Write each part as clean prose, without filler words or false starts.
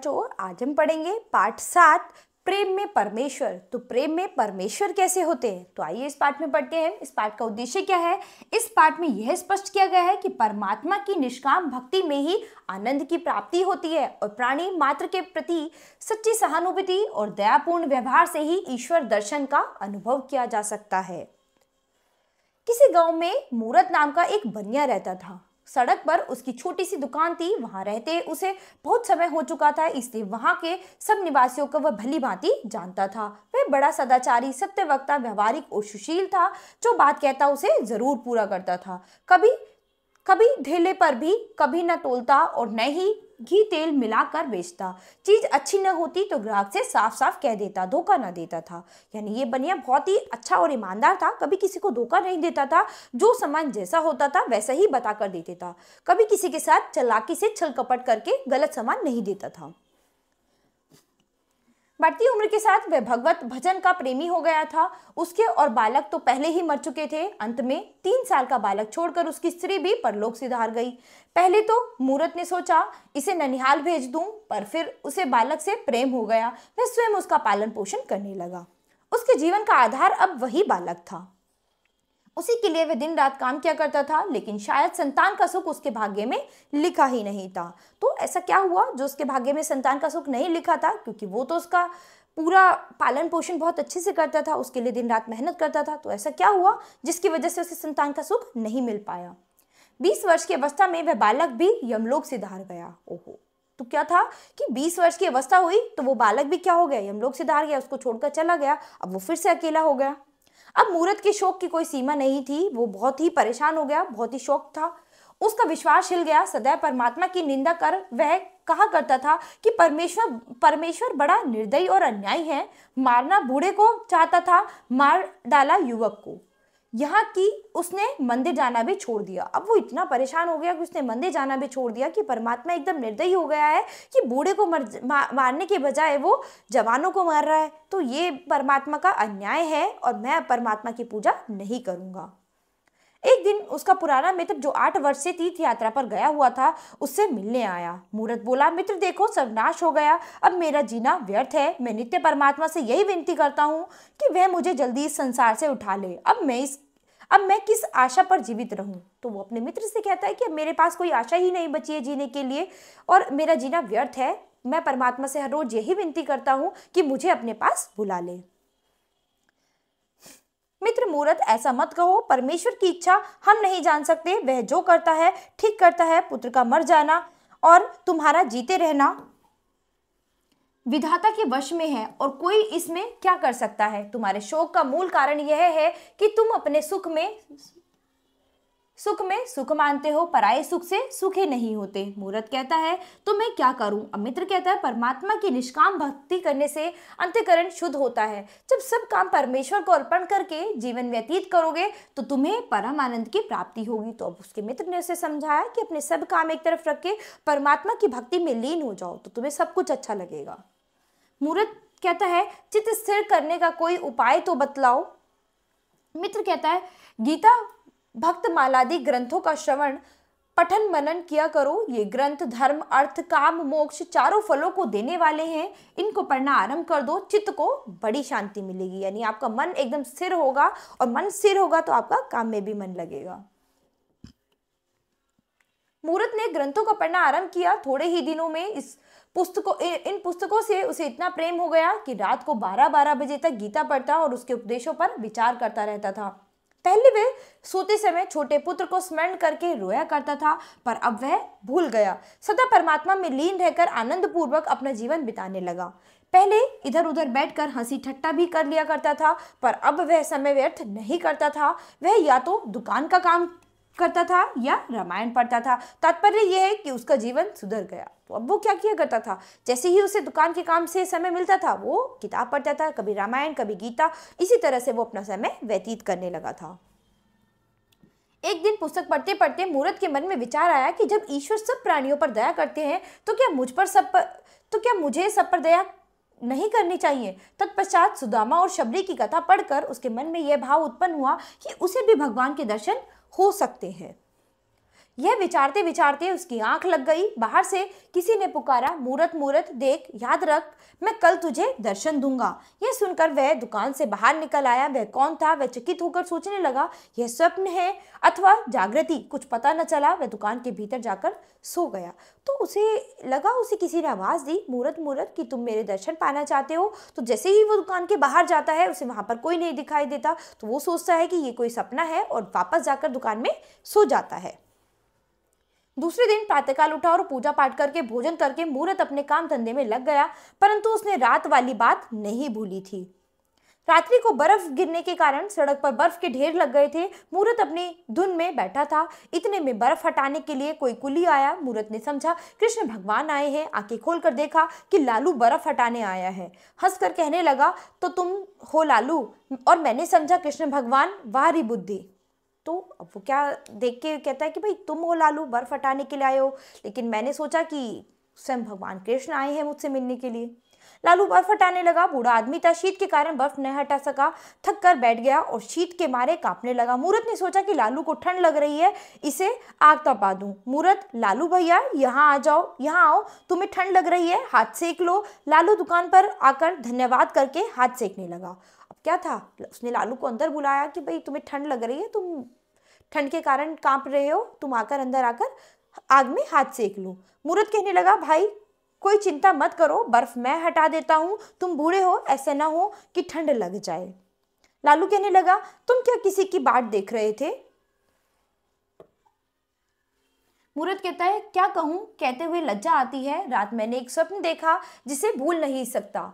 बच्चों, आज हम पढ़ेंगे पाठ 7 प्रेम में परमेश्वर। तो प्रेम में परमेश्वर कैसे होते हैं, तो आइए इस पाठ में पढ़ते हैं। इस पाठ का उद्देश्य क्या है। इस पाठ में यह स्पष्ट किया गया है कि परमात्मा की निष्काम भक्ति में ही आनंद की प्राप्ति होती है और प्राणी मात्र के प्रति सच्ची सहानुभूति और दयापूर्ण व्यवहार से ही ईश्वर दर्शन का अनुभव किया जा सकता है। किसी गांव में मूरत नाम का एक बनिया रहता था। सड़क पर उसकी छोटी सी दुकान थी। वहां रहते उसे बहुत समय हो चुका था, इसलिए वहां के सब निवासियों को वह भली भांति जानता था। वह बड़ा सदाचारी, सत्यवक्ता, व्यवहारिक और सुशील था। जो बात कहता उसे जरूर पूरा करता था। कभी कभी धेले पर भी कभी न तोलता और न ही घी तेल मिलाकर बेचता। चीज अच्छी न होती तो ग्राहक से साफ साफ कह देता, धोखा न देता था। यानी ये बनिया बहुत ही अच्छा और ईमानदार था। कभी किसी को धोखा नहीं देता था। जो सामान जैसा होता था वैसा ही बता कर देता था। कभी किसी के साथ चालाकी से छल कपट करके गलत सामान नहीं देता था। बढ़ती उम्र के साथ वह भगवत भजन का प्रेमी हो गया था। उसके और बालक तो पहले ही मर चुके थे। अंत में 3 साल का बालक छोड़कर उसकी स्त्री भी परलोक सिधार गई। पहले तो मूरत ने सोचा इसे ननिहाल भेज दूं, पर फिर उसे बालक से प्रेम हो गया। वह स्वयं उसका पालन पोषण करने लगा। उसके जीवन का आधार अब वही बालक था। उसी के लिए वह दिन रात काम किया करता था, लेकिन शायद संतान का सुख उसके भाग्य में लिखा ही नहीं था। तो ऐसा क्या हुआ जो उसके भाग्य में संतान का सुख नहीं लिखा था, क्योंकि वो तो उसका पूरा पालन पोषण बहुत अच्छे से करता था, उसके लिए दिन रात मेहनत करता था। तो ऐसा क्या हुआ जिसकी वजह से उसे संतान का सुख नहीं मिल पाया। 20 वर्ष की अवस्था में वह बालक भी यमलोक सिधार गया। ओहो, तो क्या था कि 20 वर्ष की अवस्था हुई तो वो बालक भी क्या हो गया, यमलोक सिधार गया, उसको छोड़कर चला गया। अब वो फिर से अकेला हो गया। अब मूरत के शोक की कोई सीमा नहीं थी। वो बहुत ही परेशान हो गया, बहुत ही शोक था। उसका विश्वास हिल गया। सदैव परमात्मा की निंदा कर वह कहा करता था कि परमेश्वर बड़ा निर्दयी और अन्यायी है। मारना बूढ़े को चाहता था, मार डाला युवक को। यहाँ की उसने मंदिर जाना भी छोड़ दिया। अब वो इतना परेशान हो गया कि उसने मंदिर जाना भी छोड़ दिया कि परमात्मा एकदम निर्दयी हो गया है कि बूढ़े को मारने के बजाय वो जवानों को मार रहा है। तो ये परमात्मा का अन्याय है और मैं परमात्मा की पूजा नहीं करूंगा। एक दिन उसका पुराना मित्र जो 8 वर्ष से तीर्थ यात्रा पर गया हुआ था उससे मिलने आया। मूरत बोला, मित्र देखो सर्वनाश हो गया, अब मेरा जीना व्यर्थ है। मैं नित्य परमात्मा से यही विनती करता हूँ कि वह मुझे जल्दी इस संसार से उठा ले। अब मैं किस आशा पर जीवित रहूं। तो वो अपने मित्र से कहता है कि अब मेरे पास कोई आशा ही नहीं बची है जीने के लिए और मेरा जीना व्यर्थ है। मैं परमात्मा से हर रोज यही विनती करता हूँ कि मुझे अपने पास बुला ले। मित्र मूरत, ऐसा मत कहो, परमेश्वर की इच्छा हम नहीं जान सकते। वह जो करता है ठीक करता है। पुत्र का मर जाना और तुम्हारा जीते रहना विधाता के वश में है और कोई इसमें क्या कर सकता है। तुम्हारे शोक का मूल कारण यह है कि तुम अपने सुख में सुख मानते हो, पराये सुख से सुखी नहीं होते। मूरत कहता है तो मैं क्या करूं। अब मित्र कहता है परमात्मा की निष्काम भक्ति करने से अंतःकरण शुद्ध होता है। जब सब काम परमेश्वर को अर्पण करके जीवन व्यतीत करोगे तो तुम्हें परम आनंद की प्राप्ति होगी। तो अब उसके मित्र ने उसे समझाया कि अपने सब काम एक तरफ रख के परमात्मा की भक्ति में लीन हो जाओ तो तुम्हें सब कुछ अच्छा लगेगा। मूरत कहता है चित्त स्थिर करने का कोई उपाय तो बतलाओ। मित्र कहता है गीता, भक्त मालादि ग्रंथों का श्रवण पठन मनन किया करो। ये ग्रंथ धर्म, अर्थ, काम, मोक्ष चारों फलों को देने वाले हैं। इनको पढ़ना आरंभ कर दो, चित्त को बड़ी शांति मिलेगी। यानी आपका मन एकदम स्थिर होगा और मन स्थिर होगा तो आपका काम में भी मन लगेगा। मूरत ने ग्रंथों का पढ़ना आरंभ किया। थोड़े ही दिनों में इन पुस्तकों से उसे इतना प्रेम हो गया कि रात को 12-12 बजे तक गीता पढ़ता और उसके उपदेशों पर विचार करता रहता था। पहले वह सोते समय छोटे पुत्र को स्मरण करके रोया करता था, पर अब वह भूल गया। सदा परमात्मा में लीन रहकर आनंद पूर्वक अपना जीवन बिताने लगा। पहले इधर उधर बैठकर हंसी ठट्टा भी कर लिया करता था, पर अब वह समय व्यर्थ नहीं करता था। वह या तो दुकान का काम करता था या रामायण पढ़ता था। तात्पर्य यह है कि उसका जीवन सुधर गया। तो अब वो क्या किया करता था, जैसे ही उसे दुकान के काम से समय मिलता था वो किताब पढ़ता था, कभी रामायण कभी गीता। इसी तरह से वो अपना समय व्यतीत करने लगा था। एक दिन पुस्तक पढ़ते पढ़ते मूरत के मन में विचार आया कि जब ईश्वर सब प्राणियों पर दया करते हैं तो क्या मुझे सब पर दया नहीं करनी चाहिए। तत्पश्चात सुदामा और शबरी की कथा पढ़कर उसके मन में यह भाव उत्पन्न हुआ कि उसे भी भगवान के दर्शन हो सकते हैं। यह विचारते विचारते उसकी आंख लग गई। बाहर से किसी ने पुकारा, मूरत मूरत देख, याद रख, मैं कल तुझे दर्शन दूंगा। यह सुनकर वह दुकान से बाहर निकल आया। वह कौन था? वह चकित होकर सोचने लगा, यह स्वप्न है अथवा जागृति, कुछ पता न चला। वह दुकान के भीतर जाकर सो गया। तो उसे लगा, उसे किसी ने आवाज दी, मूरत मूरत, कि तुम मेरे दर्शन पाना चाहते हो। तो जैसे ही वो दुकान के बाहर जाता है, उसे वहां पर कोई नहीं दिखाई देता। तो वो सोचता है कि ये कोई सपना है और वापस जाकर दुकान में सो जाता है। दूसरे दिन प्रातःकाल उठा और पूजा पाठ करके भोजन करके मूरत अपने काम धंधे में लग गया, परंतु उसने रात वाली बात नहीं भूली थी। रात्रि को बर्फ गिरने के कारण सड़क पर बर्फ के ढेर लग गए थे। मूरत अपनी धुन में बैठा था। इतने में बर्फ हटाने के लिए कोई कुली आया। मूरत ने समझा कृष्ण भगवान आए हैं। आंखें खोलकर देखा कि लालू बर्फ हटाने आया है। हंसकर कहने लगा, तो तुम हो लालू? और मैंने समझा कृष्ण भगवान, वाह री बुद्धि। तो अब वो क्या देख के कहता है कि भाई तुम हो लालू, बर्फ हटाने के लिए आए हो, लेकिन मैंने सोचा कि स्वयं भगवान कृष्ण आए हैं मुझसे मिलने के लिए। लालू बर्फ हटाने लगा। बूढ़ा आदमी था, शीत के कारण बर्फ न हटा सका, थक कर बैठ गया और शीत के मारे कांपने लगा। मूरत ने सोचा कि लालू को ठंड लग रही है, इसे आग तपा दूं। मूरत, लालू भैया यहाँ आ जाओ, यहाँ आओ, तुम्हें ठंड लग रही है, हाथ सेक लो। लालू दुकान पर आकर धन्यवाद करके हाथ सेकने लगा। अब क्या था, उसने लालू को अंदर बुलाया कि भाई तुम्हें ठंड लग रही है, तुम ठंड के कारण कांप रहे हो, तुम आकर अंदर आकर आग में हाथ सेक लो। मूरत कहने लगा, भाई कोई चिंता मत करो, बर्फ मैं हटा देता हूँ, तुम बूढ़े हो, ऐसे ना हो कि ठंड लग जाए। लालू कहने लगा, तुम क्या किसी की बाट देख रहे थे? मूरत कहता है, क्या कहूँ, कहते हुए लज्जा आती है। रात मैंने एक स्वप्न देखा जिसे भूल नहीं सकता।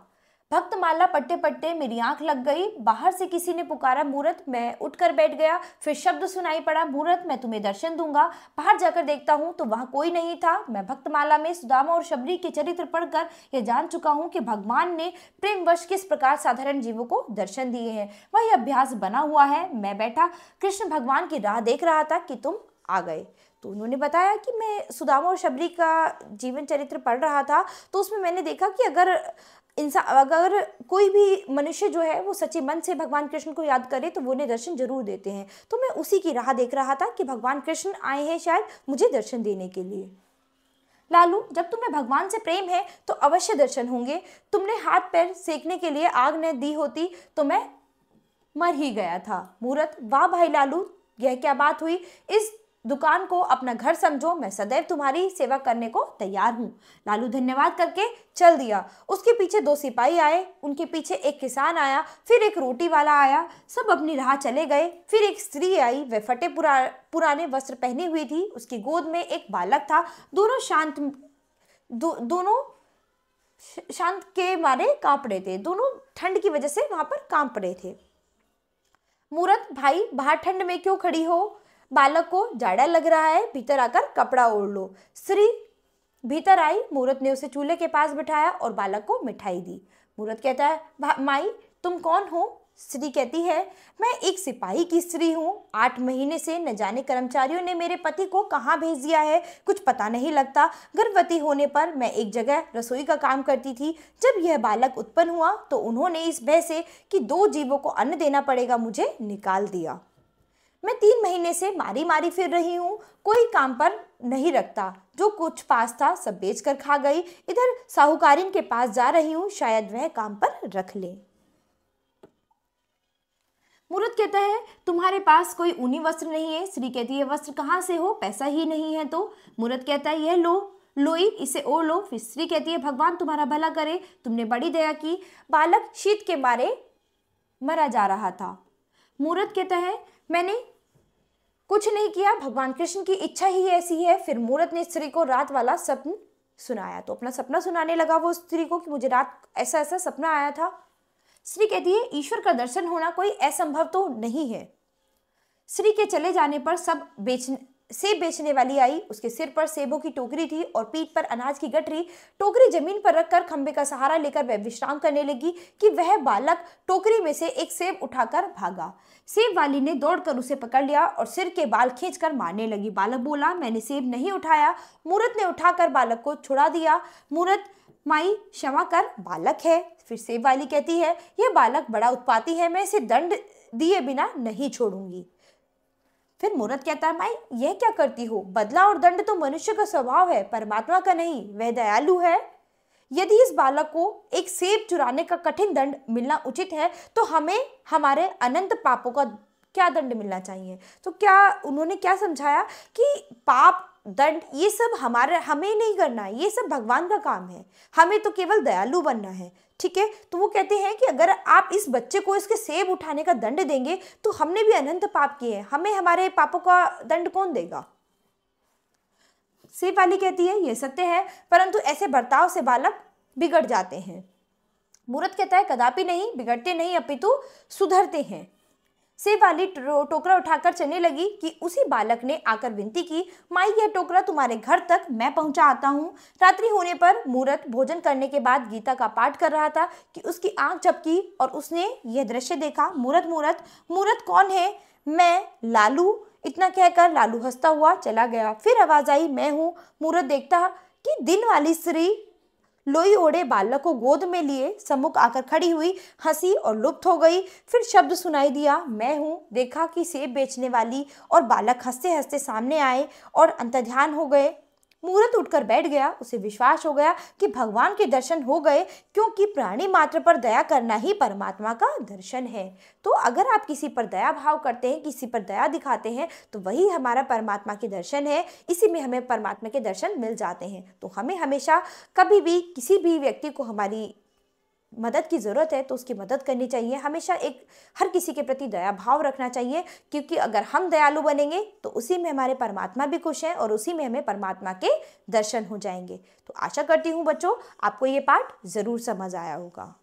भक्तमाला पट्टे पट्टे मेरी आंख लग गई। बाहर से किसी ने पुकारा, मूरत। मैं उठकर बैठ गया। फिर शब्द सुनाई पड़ा, मूरत मैं तुम्हें दर्शन दूंगा। बाहर जाकर देखता हूँ तो वहां कोई नहीं था। मैं भक्तमाला में सुदामा और शबरी के चरित्र पढ़कर यह जान चुका हूँ कि भगवान ने प्रेमवश किस प्रकार साधारण जीवों को दर्शन दिए हैं। वही अभ्यास बना हुआ है। मैं बैठा कृष्ण भगवान की राह देख रहा था कि तुम आ गए। तो उन्होंने बताया कि मैं सुदामा और शबरी का जीवन चरित्र पढ़ रहा था, तो उसमें मैंने देखा कि अगर कोई भी मनुष्य जो है वो सच्चे मन से भगवान कृष्ण को याद करे तो वो उन्हें दर्शन जरूर देते हैं। तो मैं उसी की राह देख रहा था कि भगवान कृष्ण आए हैं शायद मुझे दर्शन देने के लिए। लालू, जब तुम्हें भगवान से प्रेम है तो अवश्य दर्शन होंगे। तुमने हाथ पैर सेकने के लिए आग न दी होती तो मैं मर ही गया था। मूरत, वाह भाई लालू, यह क्या बात हुई? इस दुकान को अपना घर समझो, मैं सदैव तुम्हारी सेवा करने को तैयार हूँ। लालू धन्यवाद करके चल दिया। उसके पीछे 2 सिपाही आए, उनके पीछे एक किसान आया, फिर एक रोटी वाला आया। सब अपनी राह चले गए। फिर एक स्त्री आई, वह फटे पुराने वस्त्र पहनी हुई थी। उसकी गोद में एक बालक था। दोनों शांत के मारे कांप रहे थे। दोनों ठंड की वजह से वहां पर कांप रहे थे। मूरत, भाई बाहर ठंड में क्यों खड़ी हो? बालक को जाड़ा लग रहा है, भीतर आकर कपड़ा ओढ़ लो। स्त्री भीतर आई। मूरत ने उसे चूल्हे के पास बिठाया और बालक को मिठाई दी। मूरत कहता है, माई तुम कौन हो? स्त्री कहती है, मैं एक सिपाही की स्त्री हूँ। 8 महीने से न जाने कर्मचारियों ने मेरे पति को कहाँ भेज दिया है, कुछ पता नहीं लगता। गर्भवती होने पर मैं एक जगह रसोई का काम करती थी। जब यह बालक उत्पन्न हुआ तो उन्होंने इस भय से कि 2 जीवों को अन्न देना पड़ेगा मुझे निकाल दिया। मैं 3 महीने से मारी मारी फिर रही हूँ, कोई काम पर नहीं रखता। जो कुछ पास था सब बेचकर खा गई। इधर साहूकारिन के पास जा रही हूँ, शायद वह काम पर रख ले। मूरत कहता है, तुम्हारे पास कोई ऊनी वस्त्र नहीं है? स्त्री कहती है, वस्त्र कहाँ से हो, पैसा ही नहीं है तो? मूरत कहता है, यह लो लोई, इसे ओढ़ लो। फिर स्त्री कहती है, भगवान तुम्हारा भला करे, तुमने बड़ी दया की। बालक शीत के मारे मरा जा रहा था। मूरत कहता है, मैंने कुछ नहीं किया, भगवान कृष्ण की इच्छा ही ऐसी है। फिर मूरत ने स्त्री को रात वाला स्वप्न सुनाया। तो अपना सपना सुनाने लगा वो स्त्री को कि मुझे रात ऐसा ऐसा सपना आया था। स्त्री कहती है, ईश्वर का दर्शन होना कोई असंभव तो नहीं है। स्त्री के चले जाने पर सेब बेचने वाली आई। उसके सिर पर सेबों की टोकरी थी और पीठ पर अनाज की गठरी। टोकरी जमीन पर रखकर खंबे का सहारा लेकर वह विश्राम करने लगी कि वह बालक टोकरी में से एक सेब उठाकर भागा। सेब वाली ने दौड़कर उसे पकड़ लिया और सिर के बाल खींचकर मारने लगी। बालक बोला, मैंने सेब नहीं उठाया। मूरत ने उठाकर बालक को छुड़ा दिया। मूरत, माई क्षमा कर, बालक है। फिर सेब वाली कहती है, यह बालक बड़ा उत्पाती है, मैं इसे दंड दिए बिना नहीं छोड़ूंगी। फिर मूरत कहता है, माई यह क्या करती हो? बदला और दंड तो मनुष्य का स्वभाव है, परमात्मा का नहीं। वह दयालु है। यदि इस बालक को एक सेब चुराने का कठिन दंड मिलना उचित है, तो हमें हमारे अनंत पापों का क्या दंड मिलना चाहिए? तो क्या उन्होंने क्या समझाया कि पाप दंड ये सब हमें नहीं करना है, ये सब भगवान का काम है, हमें तो केवल दयालु बनना है। ठीक है, तो वो कहते हैं कि अगर आप इस बच्चे को इसके सेब उठाने का दंड देंगे तो हमने भी अनंत पाप किए हैं, हमें हमारे पापों का दंड कौन देगा? सेब वाली कहती है, ये सत्य है, परंतु ऐसे बर्ताव से बालक बिगड़ जाते हैं। मूरत कहता है, कदापि नहीं, बिगड़ते नहीं, अपितु सुधरते हैं। सेब वाली टोकरा उठाकर चलने लगी कि उसी बालक ने आकर विनती की, माई यह टोकरा तुम्हारे घर तक मैं पहुंचा आता हूँ। रात्रि होने पर मूरत भोजन करने के बाद गीता का पाठ कर रहा था कि उसकी आंख झपकी और उसने यह दृश्य देखा। मूरत मूरत मूरत कौन है? मैं लालू। इतना कहकर लालू हंसता हुआ चला गया। फिर आवाज आई, मैं हूँ। मूरत देखता कि दिन वाली स्त्री लोई ओढ़े बालक को गोद में लिए सम्मुख आकर खड़ी हुई, हंसी और लुप्त हो गई। फिर शब्द सुनाई दिया, मैं हूँ। देखा कि सेब बेचने वाली और बालक हंसते हंसते सामने आए और अंतर्ध्यान हो गए। मूरत उठकर बैठ गया। उसे विश्वास हो गया कि भगवान के दर्शन हो गए, क्योंकि प्राणी मात्र पर दया करना ही परमात्मा का दर्शन है। तो अगर आप किसी पर दया भाव करते हैं, किसी पर दया दिखाते हैं, तो वही हमारा परमात्मा के दर्शन है। इसी में हमें परमात्मा के दर्शन मिल जाते हैं। तो हमें हमेशा कभी भी किसी भी व्यक्ति को हमारी मदद की ज़रूरत है तो उसकी मदद करनी चाहिए। हमेशा हर किसी के प्रति दया भाव रखना चाहिए, क्योंकि अगर हम दयालु बनेंगे तो उसी में हमारे परमात्मा भी खुश हैं और उसी में हमें परमात्मा के दर्शन हो जाएंगे। तो आशा करती हूँ बच्चों, आपको ये पाठ ज़रूर समझ आया होगा।